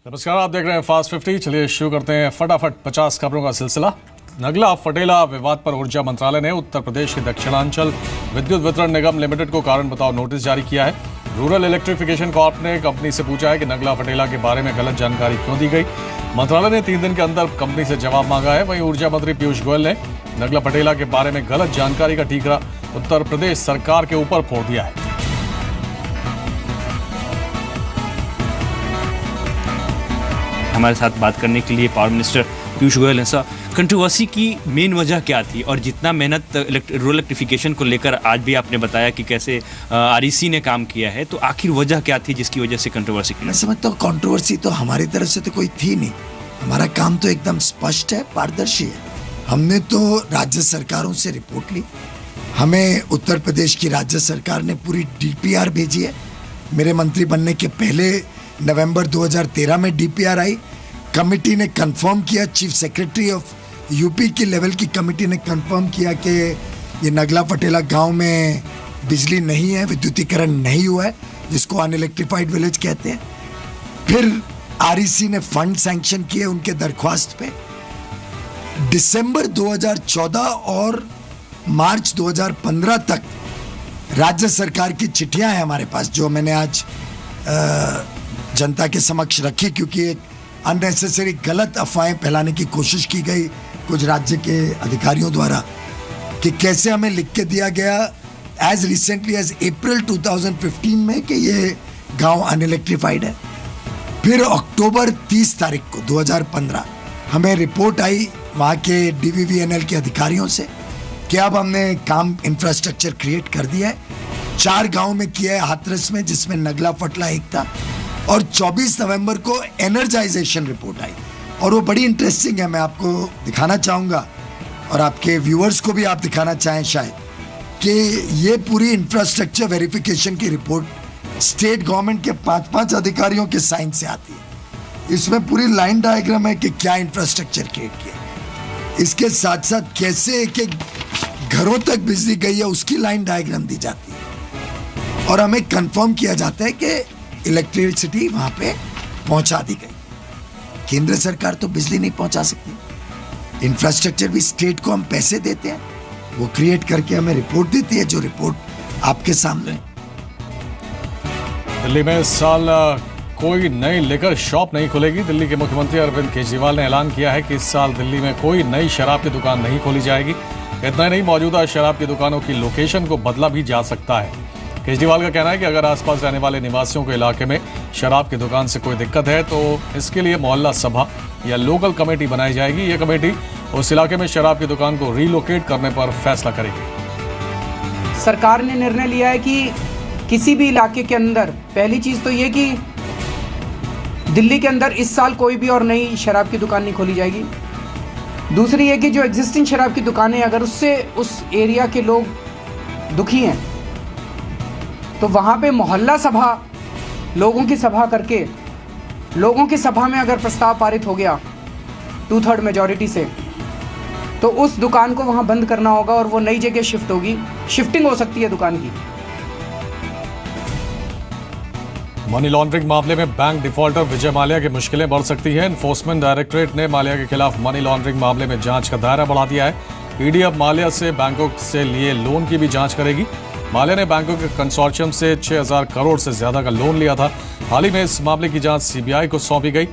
नमस्कार, आप देख रहे हैं फास्ट 50। चलिए शुरू करते हैं फटाफट 50 खबरों का सिलसिला। नगला फटेला विवाद पर ऊर्जा मंत्रालय ने उत्तर प्रदेश के दक्षिणांचल विद्युत वितरण निगम लिमिटेड को कारण बताओ नोटिस जारी किया है। रूरल इलेक्ट्रिफिकेशन कॉर्प ने कंपनी से पूछा है कि नगला फटेला के बारे में गलत जानकारी क्यों दी गई। मंत्रालय ने 3 दिन के अंदर कंपनी से जवाब मांगा है। वहीं ऊर्जा मंत्री पीयूष गोयल ने नगला फटेला के बारे में गलत जानकारी का ठीकरा उत्तर प्रदेश सरकार के ऊपर फोड़ दिया है। हमारे साथ बात करने के लिए पावर मिनिस्टर पीयूष गोयल हैं। सर, कंट्रोवर्सी की मेन वजह क्या थी और जितना मेहनत रूरल इलेक्ट्रिफिकेशन को लेकर आज भी आपने बताया कि कैसे आरईसी ने काम किया है, तो आखिर वजह क्या थी जिसकी वजह से कंट्रोवर्सी की? मैं समझता हूँ कंट्रोवर्सी तो हमारी तरफ से तो कोई थी नहीं। हमारा काम तो एकदम स्पष्ट है, पारदर्शी है। हमने तो राज्य सरकारों से रिपोर्ट ली। हमें उत्तर प्रदेश की राज्य सरकार ने पूरी डीपीआर भेजी है। मेरे मंत्री बनने के पहले नवंबर 2013 में डीपीआर आई। कमेटी ने कंफर्म किया, चीफ सेक्रेटरी ऑफ यूपी की लेवल की कमेटी ने कंफर्म किया कि ये नगला फटेला गांव में बिजली नहीं है, विद्युतीकरण नहीं हुआ है, जिसको अनइलेक्ट्रिफाइड विलेज कहते हैं। फिर आरईसी ने फंड सैंक्शन किए उनके दरख्वास्त पे। दिसंबर 2014 और मार्च 2015 तक राज्य सरकार की चिट्ठियां हैं हमारे पास, जो मैंने आज जनता के समक्ष रखी, क्योंकि एक अननेसेसरी गलत अफवाहें फैलाने की कोशिश की गई कुछ राज्य के अधिकारियों द्वारा कि कैसे हमें लिख के दिया गया एज रिसेंटली एज अप्रैल 2015 में कि ये गांव अनइलेक्ट्रिफाइड है। फिर अक्टूबर 30 तारीख को 2015 हमें रिपोर्ट आई वहाँ के डीवीवीएनएल के अधिकारियों से कि अब हमने काम इंफ्रास्ट्रक्चर क्रिएट कर दिया है। 4 गांव में किया है, हाथरस में जिसमें नगला फटला एक था, और 24 नवंबर को एनर्जाइजेशन रिपोर्ट आई और वो बड़ी इंटरेस्टिंग है। मैं आपको दिखाना चाहूँगा और आपके व्यूअर्स को भी आप दिखाना चाहें शायद, कि ये पूरी इंफ्रास्ट्रक्चर वेरिफिकेशन की रिपोर्ट स्टेट गवर्नमेंट के 5-5 अधिकारियों के साइन से आती है। इसमें पूरी लाइन डायग्राम है कि क्या इंफ्रास्ट्रक्चर क्रिएट किया, इसके साथ साथ कैसे एक एक घरों तक बिजली गई है उसकी लाइन डायग्राम दी जाती है, और हमें कंफर्म किया जाता है कि इलेक्ट्रिसिटी वहां पे पहुंचा दी गई। केंद्र सरकार तो बिजली नहीं पहुंचा सकती। इंफ्रास्ट्रक्चर भी स्टेट को हम पैसे देते हैं, वो क्रिएट करके हमें रिपोर्ट देती है, जो रिपोर्ट आपके सामने। दिल्ली में इस साल कोई नई लिकर शॉप नहीं खुलेगी। दिल्ली के मुख्यमंत्री अरविंद केजरीवाल ने ऐलान किया है कि इस साल दिल्ली में कोई नई शराब की दुकान नहीं खोली जाएगी। इतना ही नहीं, मौजूदा शराब की दुकानों की लोकेशन को बदला भी जा सकता है। केजरीवाल का कहना है कि अगर आसपास रहने वाले निवासियों को इलाके में शराब की दुकान से कोई दिक्कत है तो इसके लिए मोहल्ला सभा या लोकल कमेटी बनाई जाएगी। ये कमेटी उस इलाके में शराब की दुकान को रीलोकेट करने पर फैसला करेगी। सरकार ने निर्णय लिया है कि किसी भी इलाके के अंदर, पहली चीज़ तो ये कि दिल्ली के अंदर इस साल कोई भी और नई शराब की दुकान नहीं खोली जाएगी। दूसरी ये कि जो एग्जिस्टिंग शराब की दुकानें, अगर उससे उस एरिया के लोग दुखी हैं तो वहाँ पे मोहल्ला सभा, लोगों की सभा करके, लोगों की सभा में अगर प्रस्ताव पारित हो गया 2/3 मेजॉरिटी से, तो उस दुकान को वहाँ बंद करना होगा और वो नई जगह शिफ्ट होगी। शिफ्टिंग हो सकती है दुकान की। मनी लॉन्ड्रिंग मामले में बैंक डिफॉल्टर विजय माल्या की मुश्किलें बढ़ सकती हैं। एनफोर्समेंट डायरेक्टरेट ने माल्या के खिलाफ मनी लॉन्ड्रिंग मामले में जांच का दायरा बढ़ा दिया है। ईडी अब माल्या से बैंकों से लिए लोन की भी जांच करेगी। माल्या ने बैंकों के कंसोर्शियम से 6,000 करोड़ से ज्यादा का लोन लिया था। हाल ही में इस मामले की जांच सीबीआई को सौंपी गई।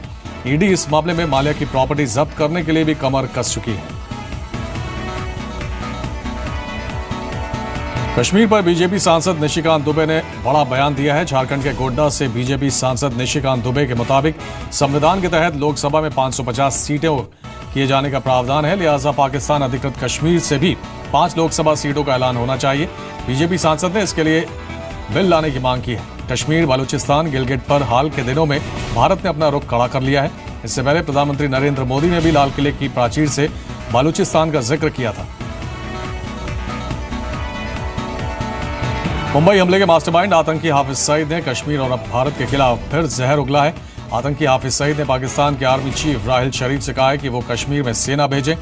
ईडी इस मामले में माल्या की प्रॉपर्टी जब्त करने के लिए भी कमर कस चुकी है। कश्मीर पर बीजेपी सांसद निशिकांत दुबे ने बड़ा बयान दिया है। झारखंड के गोड्डा से बीजेपी सांसद निशिकांत दुबे के मुताबिक संविधान के तहत लोकसभा में 550 सीटें किए जाने का प्रावधान है, लिहाजा पाकिस्तान अधिकृत कश्मीर से भी 5 लोकसभा सीटों का ऐलान होना चाहिए। बीजेपी सांसद ने इसके लिए बिल लाने की मांग की है। कश्मीर, बलूचिस्तान, गिलगिट पर हाल के दिनों में भारत ने अपना रुख खड़ा कर लिया है। इससे पहले प्रधानमंत्री नरेंद्र मोदी ने भी लाल किले की प्राचीर से बलूचिस्तान का जिक्र किया था। मुंबई हमले के मास्टरमाइंड आतंकी हाफिज सईद ने कश्मीर और अब भारत के खिलाफ फिर जहर उगला है। आतंकी हाफिज सईद ने पाकिस्तान के आर्मी चीफ राहिल शरीफ से कहा है कि वो कश्मीर में सेना भेजें।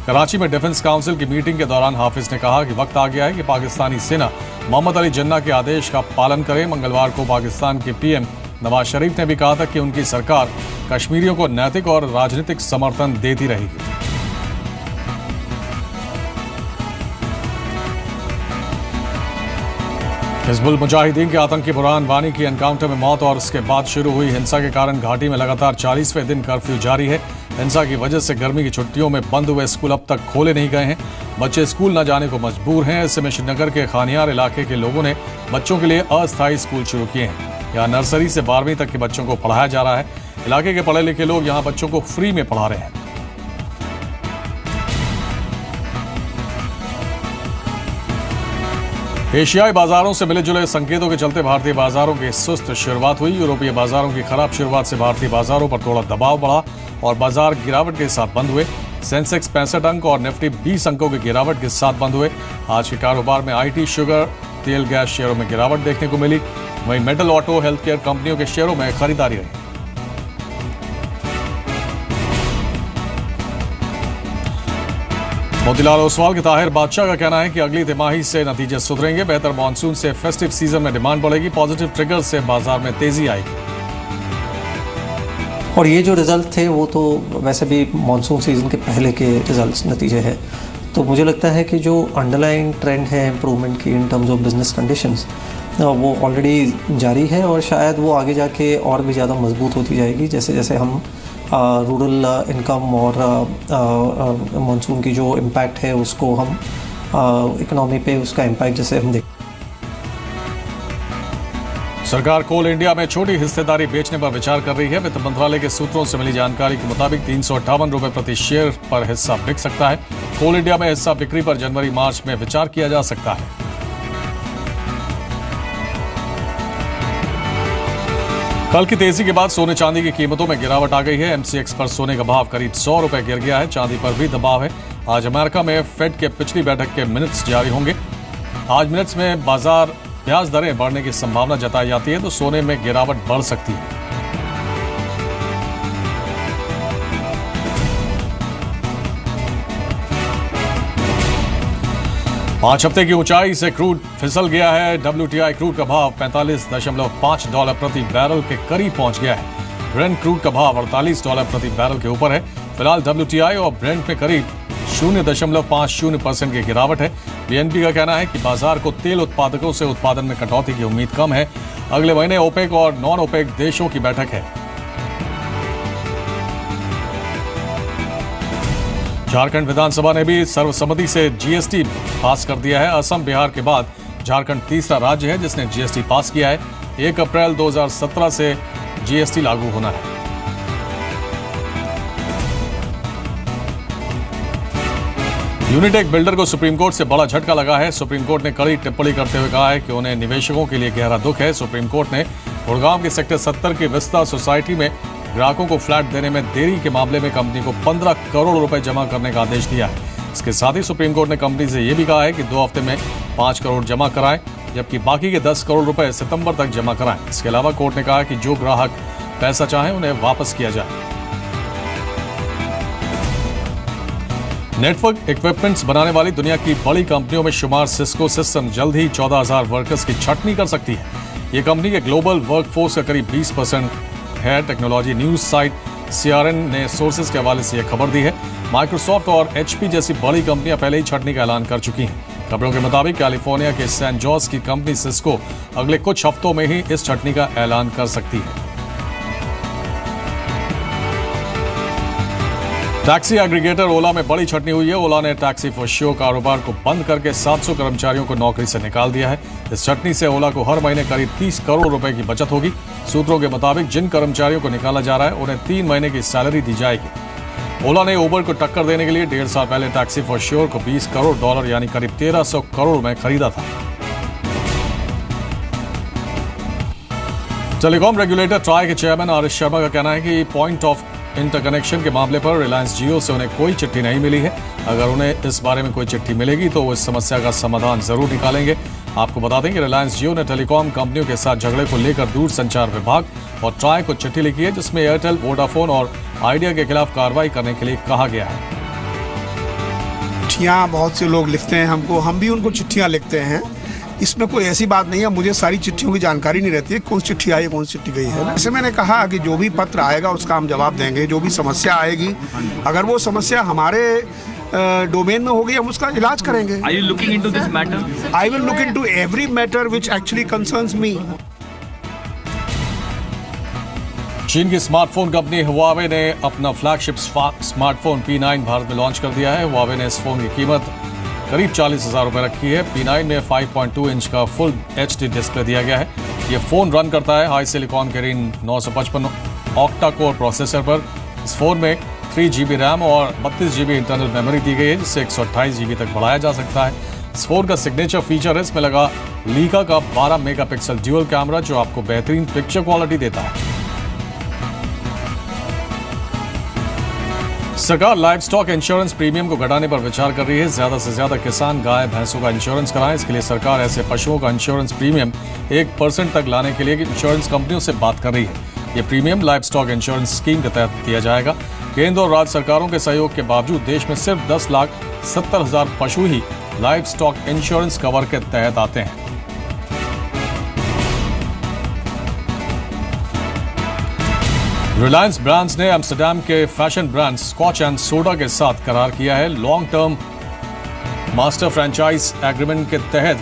कराची में डिफेंस काउंसिल की मीटिंग के दौरान हाफिज ने कहा कि वक्त आ गया है कि पाकिस्तानी सेना मोहम्मद अली जिन्ना के आदेश का पालन करे। मंगलवार को पाकिस्तान के पीएम नवाज शरीफ ने भी कहा था कि उनकी सरकार कश्मीरियों को नैतिक और राजनीतिक समर्थन देती रहेगी। हिजबुल मुजाहिदीन के आतंकी बुरहान वानी की एनकाउंटर में मौत और उसके बाद शुरू हुई हिंसा के कारण घाटी में लगातार 40वें दिन कर्फ्यू जारी है। हिंसा की वजह से गर्मी की छुट्टियों में बंद हुए स्कूल अब तक खोले नहीं गए हैं। बच्चे स्कूल न जाने को मजबूर हैं। ऐसे में श्रीनगर के खानियार इलाके के लोगों ने बच्चों के लिए अस्थायी स्कूल शुरू किए हैं। यहाँ नर्सरी से 12वीं तक के बच्चों को पढ़ाया जा रहा है। इलाके के पढ़े लिखे लोग यहाँ बच्चों को फ्री में पढ़ा रहे हैं। एशियाई बाजारों से मिले जुले संकेतों के चलते भारतीय बाजारों की सुस्त शुरुआत हुई। यूरोपीय बाजारों की खराब शुरुआत से भारतीय बाजारों पर थोड़ा दबाव बढ़ा और बाजार गिरावट के साथ बंद हुए। सेंसेक्स 65 अंक और निफ्टी 20 अंकों की गिरावट के साथ बंद हुए। आज के कारोबार में आईटी, शुगर, तेल, गैस शेयरों में गिरावट देखने को मिली। वहीं मेटल, ऑटो, हेल्थ केयर कंपनियों के शेयरों में खरीदारी रही। मोतीलाल ओसवाल के ताहिर बादशाह का कहना है कि अगली तिमाही से नतीजे सुधरेंगे। बेहतर मानसून से फेस्टिव सीजन में डिमांड बढ़ेगी। पॉजिटिव ट्रिगर से बाजार में तेजी आएगी। और ये जो रिजल्ट थे वो तो वैसे भी मानसून सीजन के पहले के रिजल्ट्स नतीजे हैं। तो मुझे लगता है कि जो अंडरलाइंग ट्रेंड है इम्प्रूवमेंट की in terms of business conditions वो ऑलरेडी जारी है और शायद वो आगे जाके और भी ज़्यादा मजबूत होती जाएगी जैसे जैसे हम रूरल इनकम और मानसून की जो इम्पैक्ट है उसको हम इकोनॉमी पे उसका इम्पैक्ट जैसे हम देखें। सरकार कोल इंडिया में छोटी हिस्सेदारी बेचने पर विचार कर रही है। वित्त मंत्रालय के सूत्रों से मिली जानकारी के मुताबिक 358 रुपए प्रति शेयर पर हिस्सा बिक सकता है। कोल इंडिया में हिस्सा बिक्री पर जनवरी-मार्च में विचार किया जा सकता है। कल की तेजी के बाद सोने चांदी की कीमतों में गिरावट आ गई है। एमसीएक्स पर सोने का भाव करीब 100 रुपए गिर गया है। चांदी पर भी दबाव है। आज अमेरिका में फेड के पिछली बैठक के मिनट्स जारी होंगे। आज मिनट्स में बाजार ब्याज दरें बढ़ने की संभावना जताई जाती है तो सोने में गिरावट बढ़ सकती है। पांच हफ्ते की ऊंचाई से क्रूड फिसल गया है। WTI क्रूड का भाव $45.5 प्रति बैरल के करीब पहुंच गया है। ब्रेंट क्रूड का भाव $48 प्रति बैरल के ऊपर है। फिलहाल WTI और ब्रेंट में करीब 0.50% की गिरावट है। BNP का कहना है कि बाजार को तेल उत्पादकों से उत्पादन में कटौती की उम्मीद कम है। अगले महीने ओपेक और नॉन ओपेक देशों की बैठक है। झारखंड विधानसभा ने भी सर्वसम्मति से GST पास कर दिया है। असम, बिहार के बाद झारखंड तीसरा राज्य है जिसने GST पास किया है। 1 अप्रैल 2017 से GST लागू होना है। यूनिटेक बिल्डर को सुप्रीम कोर्ट से बड़ा झटका लगा है। सुप्रीम कोर्ट ने कड़ी टिप्पणी करते हुए कहा है कि उन्हें निवेशकों के लिए गहरा दुख है। सुप्रीम कोर्ट ने गुड़गांव के सेक्टर 70 की विस्ता सोसाइटी में ग्राहकों को फ्लैट देने में देरी के मामले में कंपनी को 15 करोड़ रुपए जमा करने का आदेश दिया है। इसके साथ ही सुप्रीम कोर्ट ने कंपनी से यह भी कहा है कि 2 हफ्ते में 5 करोड़ जमा कराएं, जबकि बाकी के 10 करोड़ रुपए सितंबर तक जमा कराएं। इसके अलावा कोर्ट ने कहा कि जो ग्राहक पैसा चाहें उन्हें वापस किया जाए। नेटवर्क इक्विपमेंट्स बनाने वाली दुनिया की बड़ी कंपनियों में शुमार सिस्को सिस्टम जल्द ही 14,000 वर्कर्स की छंटनी कर सकती है। ये कंपनी के ग्लोबल वर्कफोर्स का करीब 20% है। टेक्नोलॉजी न्यूज साइट CRN ने सोर्सेज के हवाले से यह खबर दी है। माइक्रोसॉफ्ट और HP जैसी बड़ी कंपनियां पहले ही छंटनी का ऐलान कर चुकी हैं। खबरों के मुताबिक कैलिफोर्निया के सैन जॉस की कंपनी सिस्को अगले कुछ हफ्तों में ही इस छंटनी का ऐलान कर सकती है। टैक्सी एग्रीगेटर ओला में बड़ी छटनी हुई है। ओला ने टैक्सी फॉर शो कारोबार को बंद करके 700 कर्मचारियों को नौकरी से निकाल दिया है। इस छटनी से ओला को हर महीने करीब 30 करोड़ रुपए की बचत होगी। सूत्रों के मुताबिक जिन कर्मचारियों को निकाला जा रहा है उन्हें 3 महीने की सैलरी दी जाएगी। ओला ने उबर को टक्कर देने के लिए 1.5 साल पहले टैक्सी फॉर श्योर को $20 करोड़ यानी करीब 1300 करोड़ में खरीदा था। टेलीकॉम रेगुलेटर ट्राई के चेयरमैन आर एस शर्मा का कहना है कि पॉइंट ऑफ इंटरकनेक्शन के मामले पर रिलायंस जियो से उन्हें कोई चिट्ठी नहीं मिली है। अगर उन्हें इस बारे में कोई चिट्ठी मिलेगी तो वो इस समस्या का समाधान जरूर निकालेंगे। आपको बता दें कि रिलायंस जियो ने टेलीकॉम कंपनियों के साथ झगड़े को लेकर दूरसंचार विभाग और ट्राई को चिट्ठी लिखी है, जिसमें एयरटेल, वोडाफोन और आइडिया के खिलाफ कार्रवाई करने के लिए कहा गया है। चिट्ठियाँ बहुत से लोग लिखते हैं हमको, हम भी उनको चिट्ठियाँ लिखते हैं इसमें कोई ऐसी बात नहीं है, मुझे सारी चिट्ठियों की जानकारी नहीं रहती है, कौन सी चिट्ठी आई है, कौन सी चिट्ठी गई है। जैसे मैंने कहा कि जो भी पत्र आएगा उसका हम जवाब देंगे, जो भी समस्या आएगी, अगर वो समस्या हमारे डोमेन में होगी हम उसका इलाज करेंगे। Are you looking into this matter? I will look into every matter which actually concerns me. चीन की स्मार्टफोन कंपनी हुआवे ने अपना फ्लैगशिप स्मार्टफोन P9 भारत में लॉन्च कर दिया है। हुआवे ने इस फोन की कीमत करीब 40,000 रुपये रखी है। P9 में 5.2 इंच का फुल HD डिस्प्ले दिया गया है। ये फोन रन करता है high silicon Kirin 955 octa core processor पर। इस फोन में 3 GB रैम और 32 GB इंटरनल मेमोरी दी गई है, जिससे 128 GB तक बढ़ाया जा सकता है। इस फोन का सिग्नेचर फीचर है, इसमें लगा लीका का 12 मेगापिक्सल ड्यूअल कैमरा, जो आपको बेहतरीन पिक्चर क्वालिटी देता है। सरकार लाइव स्टॉक इंश्योरेंस प्रीमियम को घटाने पर विचार कर रही है। ज्यादा से ज्यादा किसान गाय भैंसों का इंश्योरेंस कराएं। इसके लिए सरकार ऐसे पशुओं का इंश्योरेंस प्रीमियम 1% तक लाने के लिए इंश्योरेंस कंपनियों से बात कर रही है। ये premium live stock insurance scheme के तहत दिया जाएगा। केंद्र और राज्य सरकारों के सहयोग के बावजूद देश में सिर्फ 10,70,000 पशु ही लाइव स्टॉक इंश्योरेंस कवर के तहत आते हैं। रिलायंस ब्रांड्स ने एम्स्टरडैम के fashion brand Scotch and Soda के साथ करार किया है। Long term master franchise agreement के तहत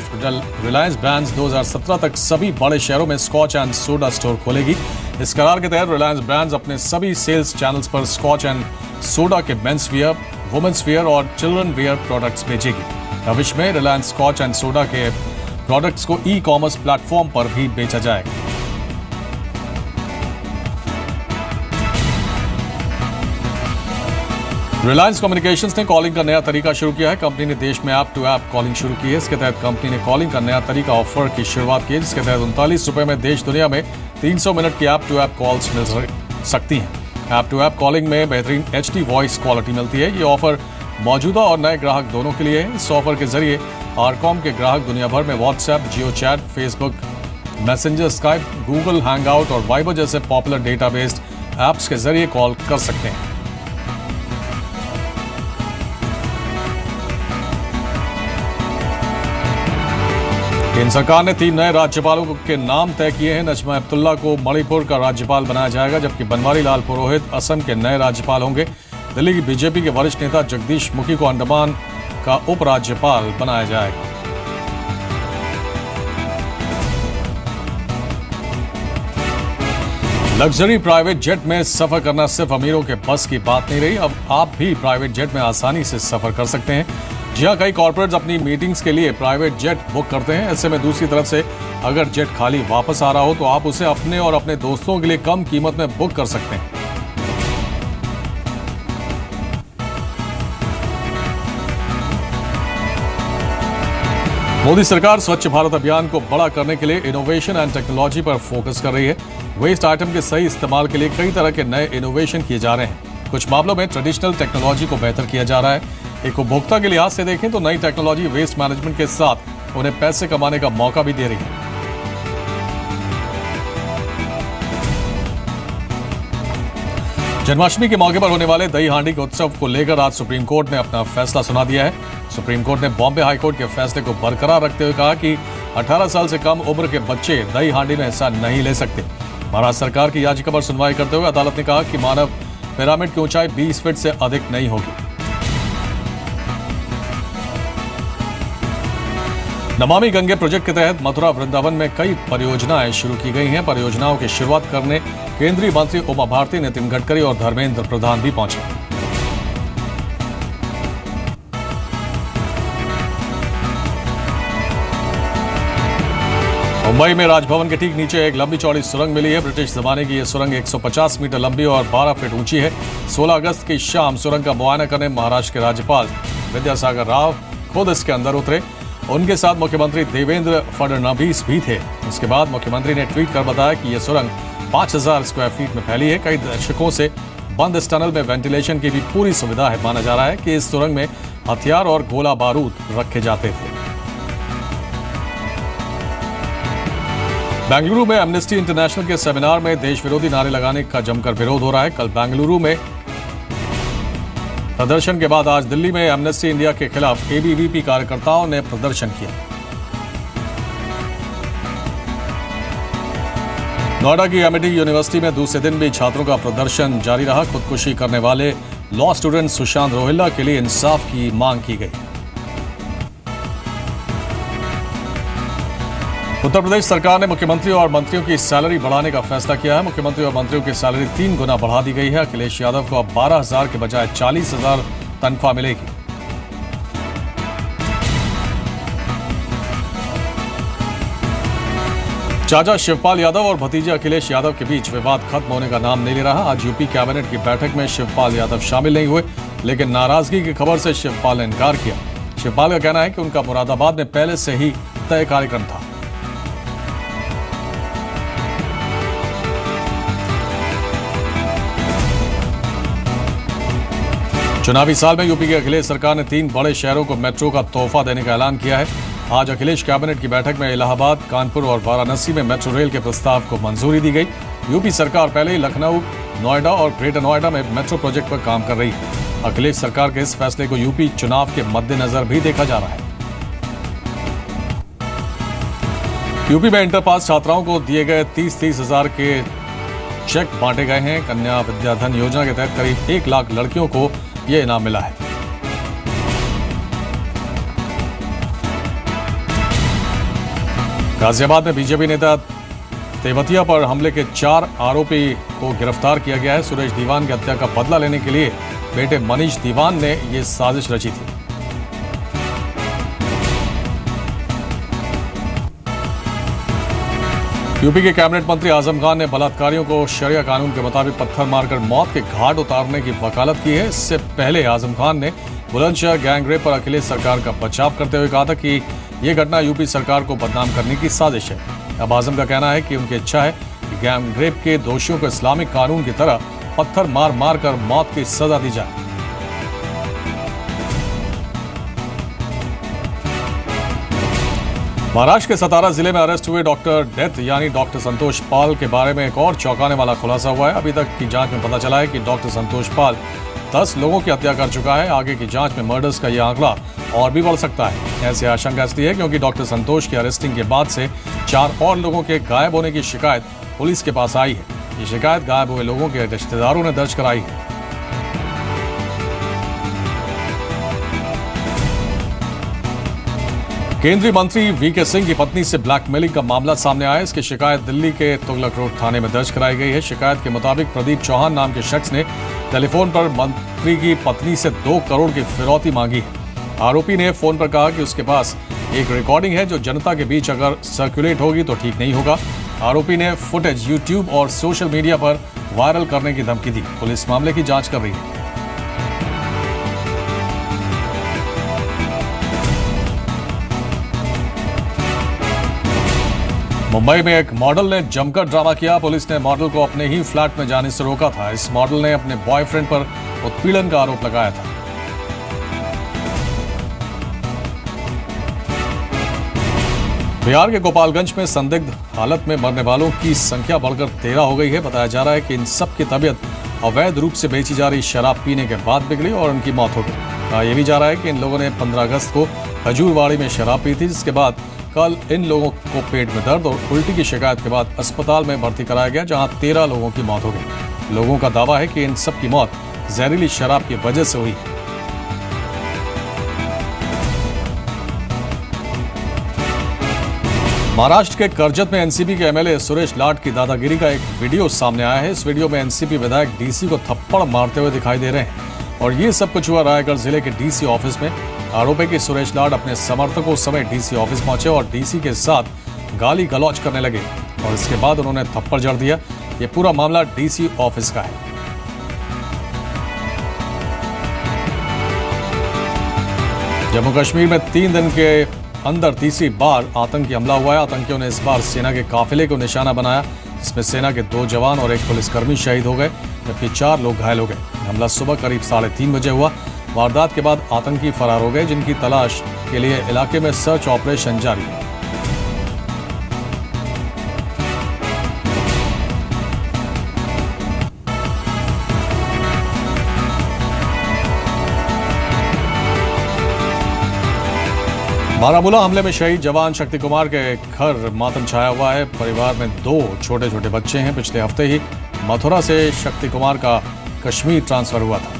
रिलायंस ब्रांड्स 2017 तक सभी बड़े शहरों में स्कॉच एंड सोडा स्टोर खोलेगी। इस करार के तहत रिलायंस ब्रांड्स अपने सभी सेल्स चैनल्स पर स्कॉच एंड सोडा के मेंस वियर, वुमेन्स वियर और चिल्ड्रन वियर प्रोडक्ट्स बेचेगी। भविष्य में रिलायंस स्कॉच एंड सोडा के प्रोडक्ट्स को ई-कॉमर्स प्लेटफॉर्म पर भी बेचा जाएगा। रिलायंस कम्युनिकेशंस ने कॉलिंग का नया तरीका शुरू किया है। कंपनी ने देश में ऐप टू ऐप कॉलिंग शुरू की है। इसके तहत कंपनी ने कॉलिंग का नया तरीका ऑफर की शुरुआत की है, जिसके तहत 39 रुपए में देश दुनिया में 300 मिनट की ऐप टू ऐप कॉल्स मिल सकती हैं। ऐप टू ऐप कॉलिंग में बेहतरीन HD वॉइस क्वालिटी मिलती है। ये ऑफर मौजूदा और नए ग्राहक दोनों के लिए है। इस ऑफर के जरिए आरकॉम के ग्राहक दुनिया भर में WhatsApp, Jio chat, Facebook Messenger, Skype, Google Hangout और वाइबर जैसे पॉपुलर डेटाबेस्ड ऐप्स के जरिए कॉल कर सकते हैं। केंद्र सरकार ने 3 नए राज्यपालों के नाम तय किए हैं। नजमा हेपतुल्ला को मणिपुर का राज्यपाल बनाया जाएगा, जबकि बनवारी लाल पुरोहित असम के नए राज्यपाल होंगे। दिल्ली की बीजेपी के वरिष्ठ नेता जगदीश मुखी को अंडमान का उपराज्यपाल बनाया जाएगा। लग्जरी प्राइवेट जेट में सफर करना सिर्फ अमीरों के बस की बात नहीं रही। अब आप भी प्राइवेट जेट में आसानी से सफर कर सकते हैं। जी हाँ, कई कॉर्पोरेट्स अपनी मीटिंग्स के लिए प्राइवेट जेट बुक करते हैं। ऐसे में दूसरी तरफ से अगर जेट खाली वापस आ रहा हो तो आप उसे अपने और अपने दोस्तों के लिए कम कीमत में बुक कर सकते हैं। मोदी सरकार स्वच्छ भारत अभियान को बड़ा करने के लिए इनोवेशन एंड टेक्नोलॉजी पर फोकस कर रही है। वेस्ट आइटम के सही इस्तेमाल के लिए कई तरह के नए इनोवेशन किए जा रहे हैं। कुछ मामलों में ट्रेडिशनल टेक्नोलॉजी को बेहतर किया जा रहा है। एक उपभोक्ता के लिहाज से देखें तो नई टेक्नोलॉजी वेस्ट मैनेजमेंट के साथ उन्हें पैसे कमाने का मौका भी दे रही है। जन्माष्टमी के मौके पर होने वाले दही हांडी के उत्सव को लेकर आज सुप्रीम कोर्ट ने अपना फैसला सुना दिया है। सुप्रीम कोर्ट ने बॉम्बे हाई कोर्ट के फैसले को बरकरार रखते हुए कहा कि 18 साल से कम उम्र के बच्चे दही हांडी में हिस्सा नहीं ले सकते। महाराष्ट्र सरकार की याचिका पर सुनवाई करते हुए अदालत ने कहा कि मानव पिरामिड की ऊंचाई 20 फीट से अधिक नहीं होगी। नमामि गंगे प्रोजेक्ट के तहत मथुरा वृंदावन में कई परियोजनाएं शुरू की गई हैं। परियोजनाओं की शुरुआत करने केंद्रीय मंत्री उमा भारती, नितिन गडकरी और धर्मेंद्र प्रधान भी पहुंचे। मुंबई में राजभवन के ठीक नीचे एक लंबी चौड़ी सुरंग मिली है। ब्रिटिश जमाने की यह सुरंग 150 मीटर लंबी और 12 फीट ऊंची है। 16 अगस्त की शाम सुरंग का मुआयना करने महाराष्ट्र के राज्यपाल विद्यासागर राव खुद इसके अंदर उतरे। उनके साथ मुख्यमंत्री देवेंद्र फडणवीस भी थे। उसके बाद मुख्यमंत्री ने ट्वीट कर बताया कि यह सुरंग 5000 स्क्वायर फीट में फैली है। कई दशकों से बंद इस टनल में वेंटिलेशन की भी पूरी सुविधा है। माना जा रहा है कि इस सुरंग में हथियार और गोला बारूद रखे जाते थे। बेंगलुरु में एमनेस्टी इंटरनेशनल के सेमिनार में देश विरोधी नारे लगाने का जमकर विरोध हो रहा है। कल बेंगलुरु में प्रदर्शन के बाद आज दिल्ली में एमनेस्टी इंडिया के खिलाफ एबीवीपी कार्यकर्ताओं ने प्रदर्शन किया। नोएडा की एमिटी यूनिवर्सिटी में दूसरे दिन भी छात्रों का प्रदर्शन जारी रहा। खुदकुशी करने वाले लॉ स्टूडेंट सुशांत रोहिल्ला के लिए इंसाफ की मांग की गई। उत्तर प्रदेश सरकार ने मुख्यमंत्री और मंत्रियों की सैलरी बढ़ाने का फैसला किया है। मुख्यमंत्री और मंत्रियों की सैलरी 3 गुना बढ़ा दी गई है। अखिलेश यादव को अब 12,000 के बजाय 40,000 तनख्वाह मिलेगी। चाचा शिवपाल यादव और भतीजे अखिलेश यादव के बीच विवाद खत्म होने का नाम नहीं ले रहा। आज यूपी कैबिनेट की बैठक में शिवपाल यादव शामिल नहीं हुए, लेकिन नाराजगी की खबर से शिवपाल ने इनकार किया। शिवपाल का कहना है कि उनका मुरादाबाद में पहले से ही तय कार्यक्रम था। चुनावी साल में यूपी की अखिलेश सरकार ने 3 बड़े शहरों को मेट्रो का तोहफा देने का ऐलान किया है। आज अखिलेश कैबिनेट की बैठक में इलाहाबाद, कानपुर और वाराणसी में मेट्रो रेल के प्रस्ताव को मंजूरी दी गई। यूपी सरकार पहले ही लखनऊ, नोएडा और ग्रेटर नोएडा में मेट्रो प्रोजेक्ट पर काम कर रही है। अखिलेश सरकार के इस फैसले को यूपी चुनाव के मद्देनजर भी देखा जा रहा है। यूपी में इंटर पास छात्राओं को दिए गए 30-30 हजार के चेक बांटे गए हैं। कन्या विद्याधन योजना के तहत करीब 1 लाख लड़कियों को यह इनाम मिला है। गाजियाबाद में बीजेपी नेता तेवतिया पर हमले के 4 आरोपी को गिरफ्तार किया गया है। सुरेश दीवान की हत्या का बदला लेने के लिए बेटे मनीष दीवान ने यह साजिश रची थी। यूपी के कैबिनेट मंत्री आजम खान ने बलात्कारियों को शरिया कानून के मुताबिक पत्थर मारकर मौत के घाट उतारने की वकालत की है। इससे पहले आजम खान ने बुलंदशहर गैंगरेप पर अखिलेश सरकार का बचाव करते हुए कहा था कि यह घटना यूपी सरकार को बदनाम करने की साजिश है। अब आजम का कहना है कि उनकी इच्छा है कि गैंगरेप के दोषियों को इस्लामिक कानून की तरह पत्थर मार मार कर मौत की सजा दी जाए। महाराष्ट्र के सतारा जिले में अरेस्ट हुए डॉक्टर डेथ यानी डॉक्टर संतोष पाल के बारे में एक और चौंकाने वाला खुलासा हुआ है। अभी तक की जांच में पता चला है कि डॉक्टर संतोष पाल 10 लोगों की हत्या कर चुका है। आगे की जांच में मर्डर्स का यह आंकड़ा और भी बढ़ सकता है। ऐसी आशंका इसलिए है क्योंकि डॉक्टर संतोष की अरेस्टिंग के बाद से 4 और लोगों के गायब होने की शिकायत पुलिस के पास आई है। ये शिकायत गायब हुए लोगों के रिश्तेदारों ने दर्ज कराई है। केंद्रीय मंत्री वीके सिंह की पत्नी से ब्लैकमेलिंग का मामला सामने आया। इसकी शिकायत दिल्ली के तुगलक रोड थाने में दर्ज कराई गई है। शिकायत के मुताबिक प्रदीप चौहान नाम के शख्स ने टेलीफोन पर मंत्री की पत्नी से 2 करोड़ की फिरौती मांगी है। आरोपी ने फोन पर कहा कि उसके पास एक रिकॉर्डिंग है जो जनता के बीच अगर सर्कुलेट होगी तो ठीक नहीं होगा। आरोपी ने फुटेज यूट्यूब और सोशल मीडिया पर वायरल करने की धमकी दी। पुलिस मामले की जांच कर रही है। मुंबई में एक मॉडल ने जमकर ड्रामा किया। पुलिस ने मॉडल को अपने ही फ्लैट में जाने से रोका था। इस मॉडल ने अपने बॉयफ्रेंड पर उत्पीड़न का आरोप लगाया था। बिहार के गोपालगंज में संदिग्ध हालत में मरने वालों की संख्या बढ़कर 13 हो गई है। बताया जा रहा है कि इन सब की तबीयत अवैध रूप से बेची जा रही शराब पीने के बाद बिगड़ी और उनकी मौत हो गई। कहा यह भी जा रहा है कि इन लोगों ने 15 अगस्त को खजूरवाड़ी में शराब पी थी, जिसके बाद कल इन लोगों को पेट में दर्द और उल्टी की शिकायत के बाद अस्पताल में भर्ती कराया गया, जहां 13 लोगों की मौत हो गई। लोगों का दावा है कि इन सब की मौत जहरीली शराब की वजह से हुई है। महाराष्ट्र के कर्जत में एनसीपी के एमएलए सुरेश लाड की दादागिरी का एक वीडियो सामने आया है। इस वीडियो में एनसीपी विधायक डीसी को थप्पड़ मारते हुए दिखाई दे रहे हैं और ये सब कुछ हुआ रायगढ़ जिले के डीसी ऑफिस में। आरोप है कि सुरेश लाड अपने समर्थकों समेत डीसी ऑफिस पहुंचे और डीसी के साथ गाली गलौज करने लगे और इसके बाद उन्होंने थप्पड़ जड़ दिया। ये पूरा मामला डीसी ऑफिस का है। जम्मू कश्मीर में 3 दिन के अंदर तीसरी बार आतंकी हमला हुआ है। आतंकियों ने इस बार सेना के काफिले को निशाना बनाया, जिसमें सेना के 2 जवान और 1 पुलिसकर्मी शहीद हो गए, जबकि 4 लोग घायल हो गए। हमला सुबह करीब 3:30 बजे हुआ। वारदात के बाद आतंकी फरार हो गए, जिनकी तलाश के लिए इलाके में सर्च ऑपरेशन जारी है। बारामूला हमले में शहीद जवान शक्ति कुमार के घर मातम छाया हुआ है। परिवार में 2 छोटे छोटे बच्चे हैं। पिछले हफ्ते ही मथुरा से शक्ति कुमार का कश्मीर ट्रांसफर हुआ था।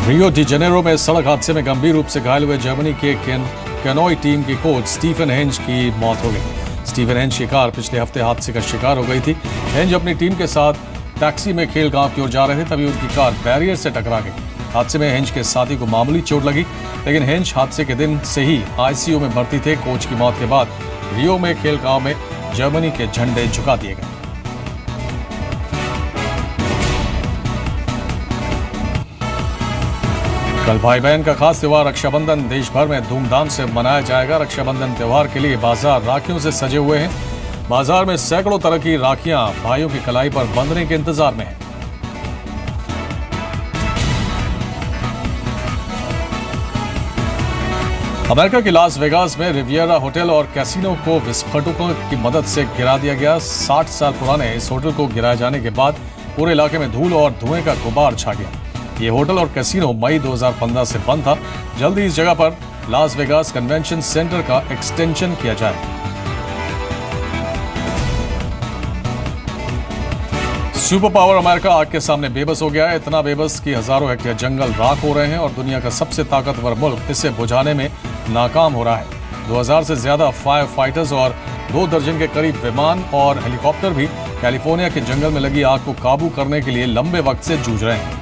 रियो डी जेनेरो में सड़क हादसे में गंभीर रूप से घायल हुए जर्मनी के कैनोई टीम के कोच स्टीफन हेंज की मौत हो गई। स्टीफन हेंज की कार पिछले हफ्ते हादसे का शिकार हो गई थी। हेंज अपनी टीम के साथ टैक्सी में खेल गांव की ओर जा रहे थे, तभी उनकी कार बैरियर से टकरा गई। हादसे में हेंज के साथी को मामूली चोट लगी, लेकिन हेंज हादसे के दिन से ही आईसीयू में भर्ती थे। कोच की मौत के बाद रियो में खेल गांव में जर्मनी के झंडे झुका दिए गए। कल भाई बहन का खास त्योहार रक्षाबंधन देश भर में धूमधाम से मनाया जाएगा। रक्षाबंधन त्योहार के लिए बाजार राखियों से सजे हुए हैं। बाजार में सैकड़ों तरह की राखियां भाइयों की कलाई पर बंधने के इंतजार में हैं। अमेरिका के लास वेगास में रिवियरा होटल और कैसीनो को विस्फोटकों की मदद से गिरा दिया गया। 60 साल पुराने इस होटल को गिराए जाने के बाद पूरे इलाके में धूल और धुएं का गुबार छा गया। ये होटल और कैसीनो मई 2015 से बंद था। जल्दी इस जगह पर लास वेगास कन्वेंशन सेंटर का एक्सटेंशन किया जाए। सुपर पावर अमेरिका आग के सामने बेबस हो गया है। इतना बेबस कि हजारों हेक्टेयर जंगल राख हो रहे हैं और दुनिया का सबसे ताकतवर मुल्क इसे बुझाने में नाकाम हो रहा है। 2000 से ज्यादा फायर फाइटर्स और 2 दर्जन के करीब विमान और हेलीकॉप्टर भी कैलिफोर्निया के जंगल में लगी आग को काबू करने के लिए लंबे वक्त से जूझ रहे हैं।